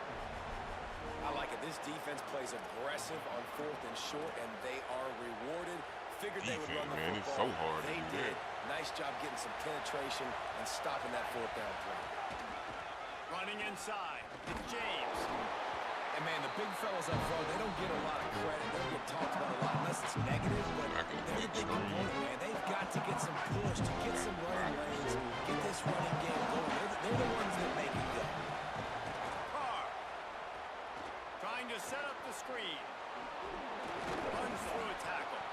I like it. This defense plays aggressive on 4th and short, and they are rewarded. Figured they would run the football. It's so hard they did. Nice job getting some penetration and stopping that 4th down play. Running inside. It's James. And, man, the big fellas up front, they don't get a lot of credit. They don't get talked about a lot unless it's negative, but they're the big component, man. They've got to get some push, to get some running lanes, get this running game going. They're the ones that make it go. Carr trying to set up the screen. Runs through a tackle.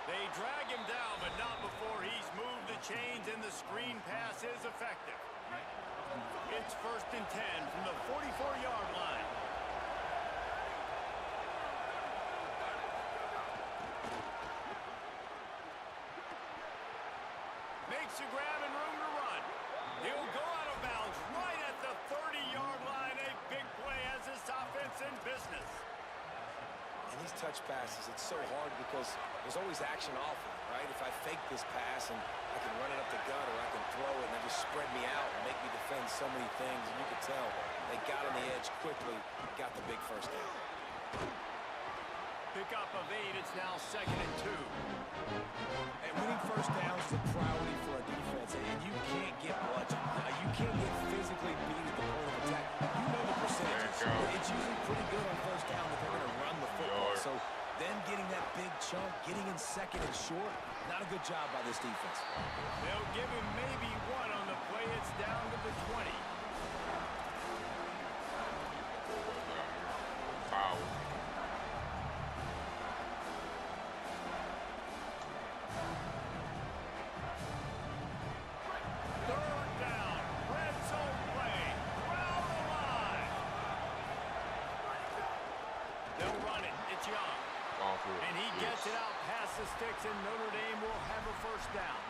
They drag him down, but not before he's moved the chains, and the screen pass is effective. It's 1st and 10 from the 44-yard line. Makes a grab and room to run. He'll go out of bounds right at the 30-yard line. A big play as this offense in business. And these touch passes, it's so hard because there's always action off of it, right? If I fake this pass and I can run it up the gut, or I can throw it and they just spread me out and make me defend so many things. And you can tell they got on the edge quickly, got the big 1st down. Pick up of 8. It's now 2nd and 2. And winning 1st downs is a priority for a defense, and you can't get bludgeoned. You can't get physically beat at the point of attack. You know the percentages. It's usually pretty good on 1st down that they're going to run the football. So them getting that big chunk, getting in 2nd and short, not a good job by this defense. They'll give him maybe 1 on the play. It's down to the 20. Foul. And he gets it out past the sticks, and Notre Dame will have a 1st down.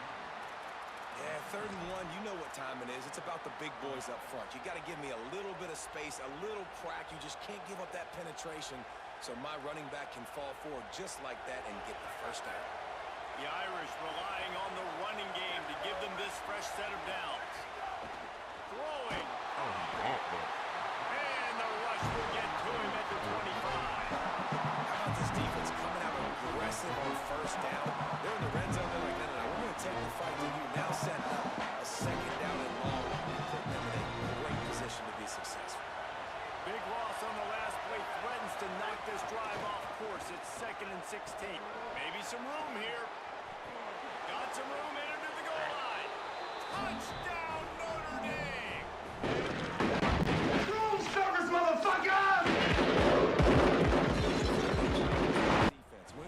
Yeah, 3rd and 1, you know what time it is. It's about the big boys up front. You got to give me a little bit of space, a little crack. You just can't give up that penetration, so my running back can fall forward just like that and get the 1st down. The Irish relying on the running game to give them this fresh set of downs. Throwing. And the rush will get to him at the 25. This defense coming out aggressive on 1st down. They're in the red zone. They're like, no, we're going to take the fight to you. Now setting up a 2nd down and long, putting them in a great position to be successful. Big loss on the last play threatens to knock this drive off course. It's 2nd and 16. Maybe some room here. Got some room in to the goal line. Touchdown, Notre Dame! Room service, motherfucker!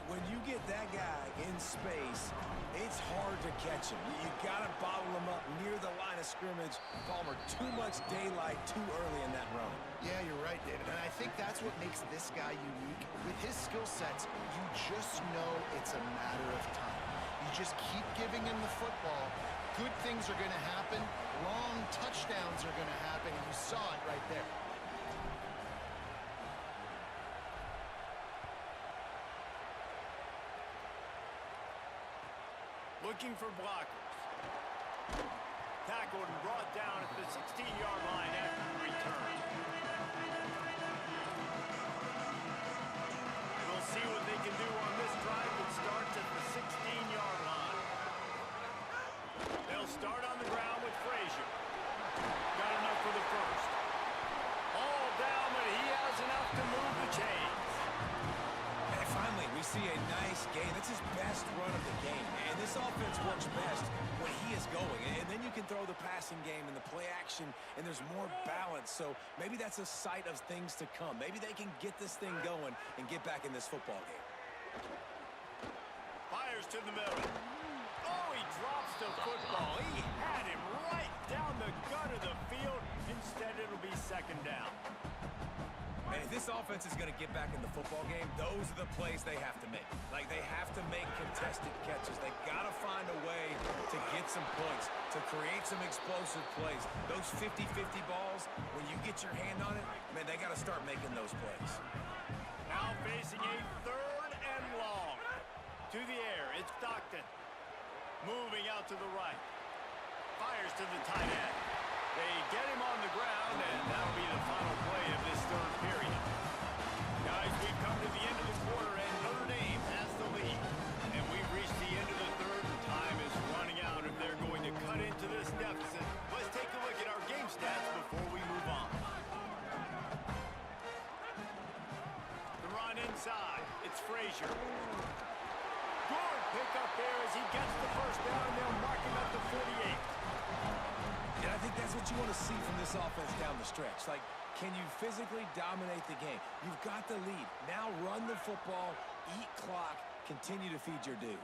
When you get that guy in space, it's hard to catch him. You got to bottle him up near the line of scrimmage. Palmer, too much daylight too early in that run. Yeah, you're right, David. And I think that's what makes this guy unique. With his skill sets, you just know it's a matter of time. You just keep giving him the football. Good things are going to happen. Long touchdowns are going to happen. And you saw it right there. Looking for blockers. Tackled and brought down at the 16-yard line after the return. We'll see what they can do on this drive that starts at the 16-yard line. They'll start on the ground with Frazier. Got enough for the 1st. All down, but he has enough to move the chains. And finally, we see a nice game. It's his best run of the game. And this offense works best when he is going. And then you can throw the passing game and the play action, and there's more balance. So maybe that's a sight of things to come. Maybe they can get this thing going and get back in this football game. Fires to the middle. Oh, he drops the football. He had him right down the gut of the field. Instead, it'll be second down. And if this offense is going to get back in the football game, those are the plays they have to make. Like, they have to make contested catches. They got to find a way to get some points, to create some explosive plays. Those 50-50 balls, when you get your hand on it, man, they got to start making those plays. Now facing a 3rd and long. To the air, it's Stockton. Moving out to the right. Fires to the tight end. They get him on the ground, and that'll be the final play of this 3rd period. Guys, we've come to the end of the quarter, and Notre Dame has the lead. And we've reached the end of the 3rd, and time is running out if they're going to cut into this deficit. Let's take a look at our game stats before we move on. The run inside. It's Frazier. Good pickup there as he gets the first down. They'll mark him at the 48. And I think that's what you want to see from this offense down the stretch. Like, can you physically dominate the game? You've got the lead. Now run the football, eat clock, continue to feed your dude.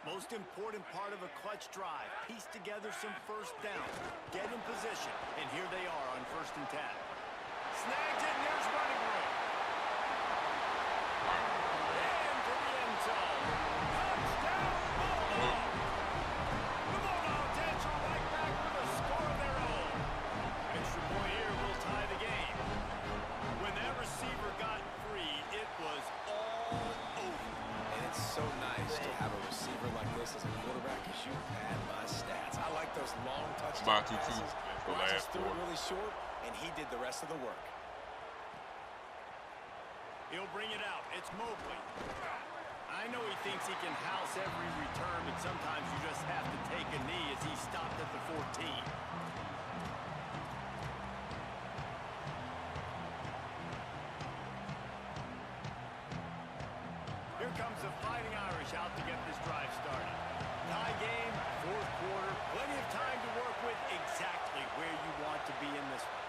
Most important part of a clutch drive. Piece together some first downs. Get in position. And here they are on 1st and 10. Snags it, and there's running room. Into the end zone. Touchdown, Bulldogs. The Bulldogs answer right back with a score of their own. Extra point here will tie the game. When that receiver got free, it was all over. And it's so nice to have a receiver like this as a quarterback because you pad my stats. I like those long touchdown passes. The last threw it really short, and he did the rest of the work. He'll bring it out. It's Mobley. I know he thinks he can house every return, but sometimes you just have to take a knee as he stopped at the 14. Here comes the Fighting Irish out to get this drive started. Tie game, 4th quarter, plenty of time to work with, exactly where you want to be in this one.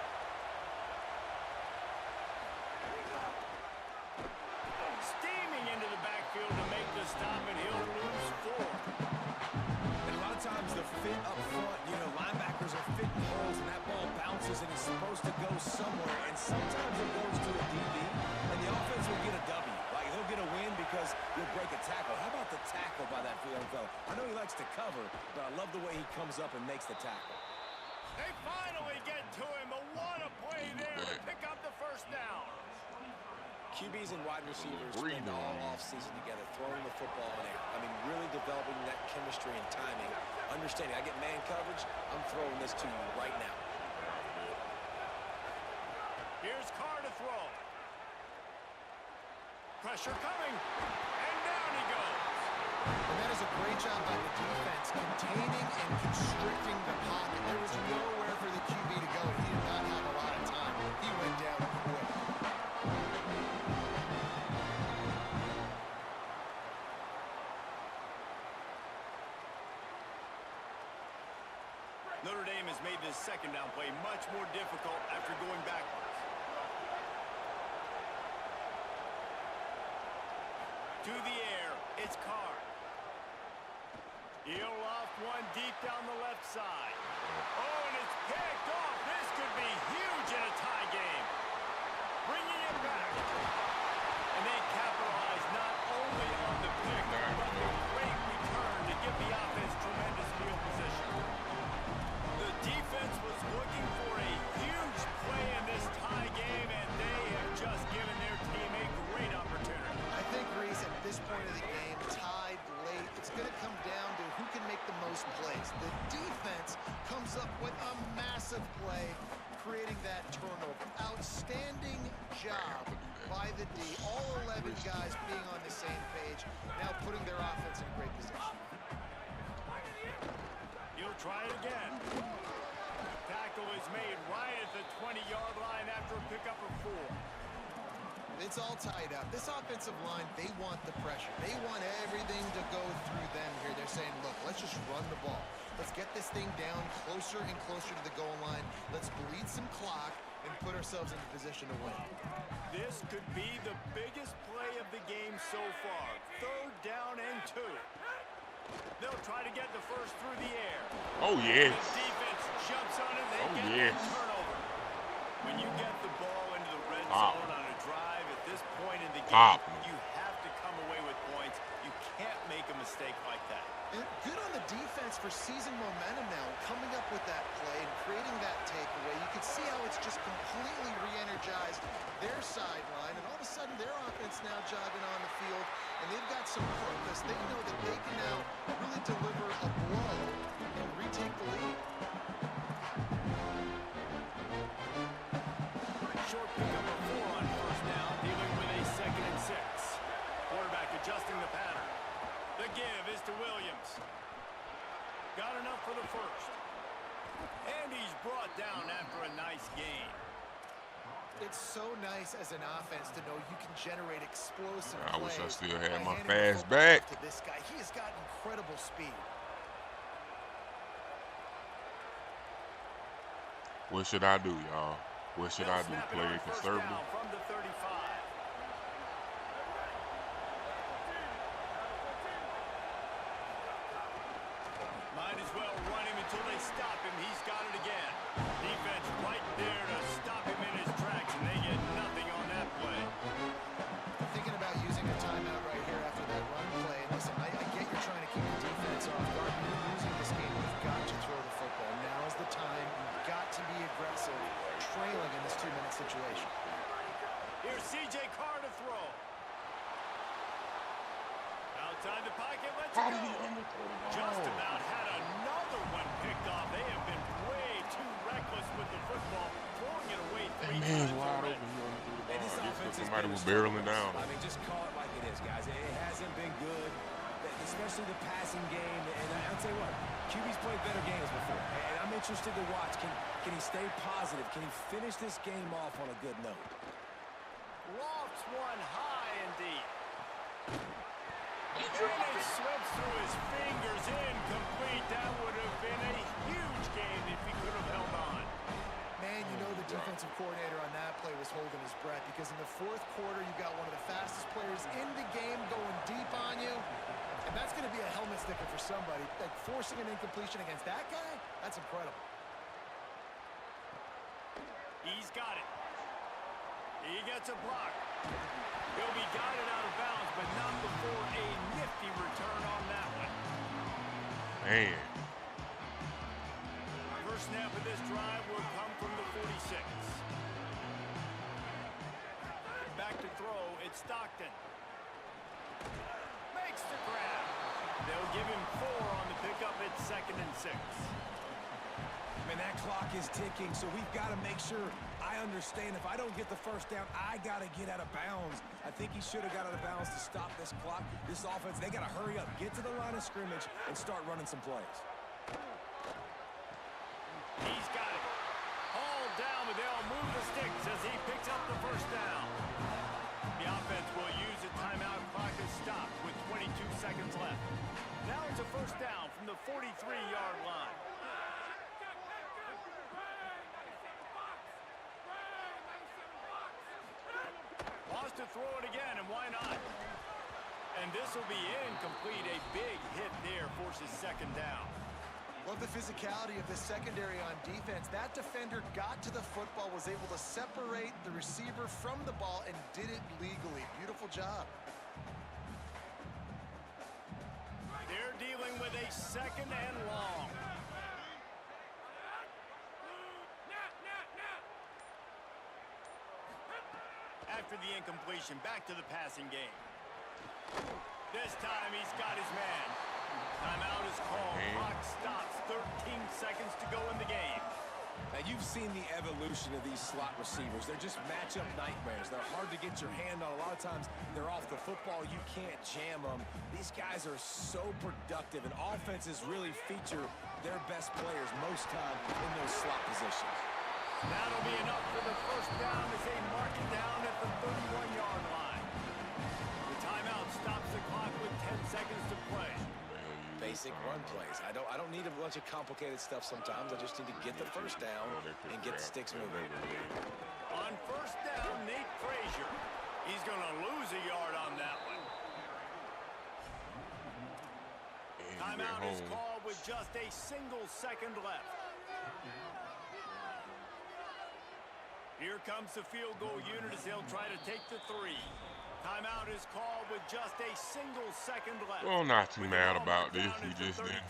Steaming into the backfield to make the stop, and he'll lose 4. And a lot of times the fit up front, you know, linebackers are fitting holes, and that ball bounces and is supposed to go somewhere, and sometimes it goes to a DB, and the offense will get a W. Like, he'll get a win because you'll break a tackle. How about the tackle by that young fella? I know he likes to cover, but I love the way he comes up and makes the tackle. They finally get to him, but what a play there to pick up the first down. QBs and wide receivers spend all offseason together, throwing the football in air. I mean, really developing that chemistry and timing. Understanding, I get man coverage, I'm throwing this to you right now. Here's Carr to throw. Pressure coming, and down he goes. And that is a great job by the defense, containing and constricting the pocket. There was nowhere for the QB to go. He did not have a lot of time. He went down quick. Notre Dame has made this second down play much more difficult after going backwards. To the air, it's Carr. He'll loft one deep down the left side. Oh, and it's picked off. This could be huge in a tie game. Bringing it back. And they capitalize not only on the pick, but the great return to give the offense tremendous field position. The defense was looking for a huge play in this tie game, and they have just given their team a great opportunity. I think, Reese, at this point of the game, tied late, it's going to come down to who can make the most plays. The defense comes up with a massive play, creating that turnover. Outstanding job by the D. All 11 guys being on the same page, now putting their offense in a great position. He'll try it again. Tackle is made right at the 20-yard line after a pickup of 4. It's all tied up. This offensive line, they want the pressure. They want everything to go through them here. They're saying, look, let's just run the ball. Let's get this thing down closer and closer to the goal line. Let's bleed some clock and put ourselves in a position to win. This could be the biggest play of the game so far. 3rd down and 2. They'll try to get the first through the air. Oh, yes. The defense jumps on it. They get yes. the turnover. When you get the ball into the red Pop. zone on a drive at this point in the game, Pop. you have to come away with points. You can't make a mistake like that. And good on the defense for seizing momentum now, coming up with that play and creating that takeaway. You can see how it's just completely re-energized their sideline, and all of a sudden their offense now jogging on the field, and they've got some purpose. They know that they can now really deliver a blow and retake the lead. Short pickup of 4 on first down, dealing with a 2nd and 6. Quarterback adjusting the pattern. The give is to Williams. Got enough for the first. And he's brought down after a nice gain. It's so nice as an offense to know you can generate explosive I wish I plays still had by my handing the fast football back. off to this guy. He has got incredible speed. What should I do, y'all? What should I do? Snap it Play on it first conservative? down from the 35. Might as well run him until they stop him. He's got it again. Defense right there to stop him in his tracks, and they get nothing on that play. Thinking about using a timeout right here after that run play. And listen, I get you're trying to keep the defense off guard. You're losing this game. You've got to throw the football. Now is the time. You've got to be aggressive, trailing in this 2-minute situation. Here's C.J. Carr to throw. Outside the pocket, let's How go. did he underthrow the ball? Just about had another one picked off. They have been way too reckless with the football, throwing it away 3 That man's times wide already. open. He underthrew the And ball. this I guess offense has somebody been was a struggle. barreling down. I mean, just call it like it is, guys. It hasn't been good, especially the passing game. And I'll tell you what, QB's played better games before. And I'm interested to watch. Can he stay positive? Can he finish this game off on a good note? Lofts one high and deep. And it slips through his fingers, incomplete. That would have been a huge game if he could have held on. Man, you know the defensive coordinator on that play was holding his breath, because in the 4th quarter, you got one of the fastest players in the game going deep on you. And that's going to be a helmet sticker for somebody. Like, forcing an incompletion against that guy, that's incredible. He's got it. He gets a block. He'll be guided out of bounds, but not before a nifty return on that one. Man. First snap of this drive will come from the 46. Back to throw, it's Stockton. Makes the grab. They'll give him 4 on the pickup at 2nd and 6. Man, that clock is ticking, so we've got to make sure I understand if I don't get the first down, I got to get out of bounds. I think he should have got out of bounds to stop this clock. This offense, they got to hurry up, get to the line of scrimmage, and start running some plays. He's got it. Hauled down, but they'll move the sticks as he picks up the first down. The offense will use a timeout. Clock is stopped with 22 seconds left. Now it's a first down from the 43-yard line. Wants to throw it again, and why not? And this will be incomplete. A big hit there forces 2nd down. Love the physicality of the secondary on defense. That defender got to the football, was able to separate the receiver from the ball, and did it legally. Beautiful job. They're dealing with a 2nd and long. After the incompletion, back to the passing game. This time he's got his man. Timeout is called. Clock stops. 13 seconds to go in the game. Now, you've seen the evolution of these slot receivers. They're just matchup nightmares. They're hard to get your hand on. A lot of times, they're off the football. You can't jam them. These guys are so productive, and offenses really feature their best players most time in those slot positions. That'll be enough for the first down as they mark it down at the 31-yard line. The timeout stops the clock with 10 seconds to play. Basic run plays. I don't need a bunch of complicated stuff sometimes. I just need to get the first down and get the sticks moving. On first down, Nate Frazier. He's going to lose a yard on that one. Timeout is called with just a single second left. Here comes the field goal unit as they'll try to take the 3. Timeout is called with just a single second left. Well, not too mad about this. We just didn't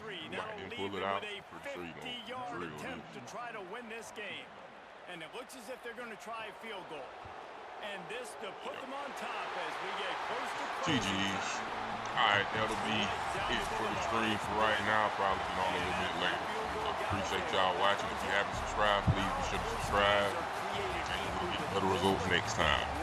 pull it out. Pretty sure you know, attempt to try to win this game. And it looks as if they're going to try a field goal. And this to put them on top as we get close to GG's. Alright, that'll be it for the stream for right now. Probably get on a little bit later. Appreciate y'all watching. If you haven't subscribed, please be sure to subscribe. And we'll get better results next time.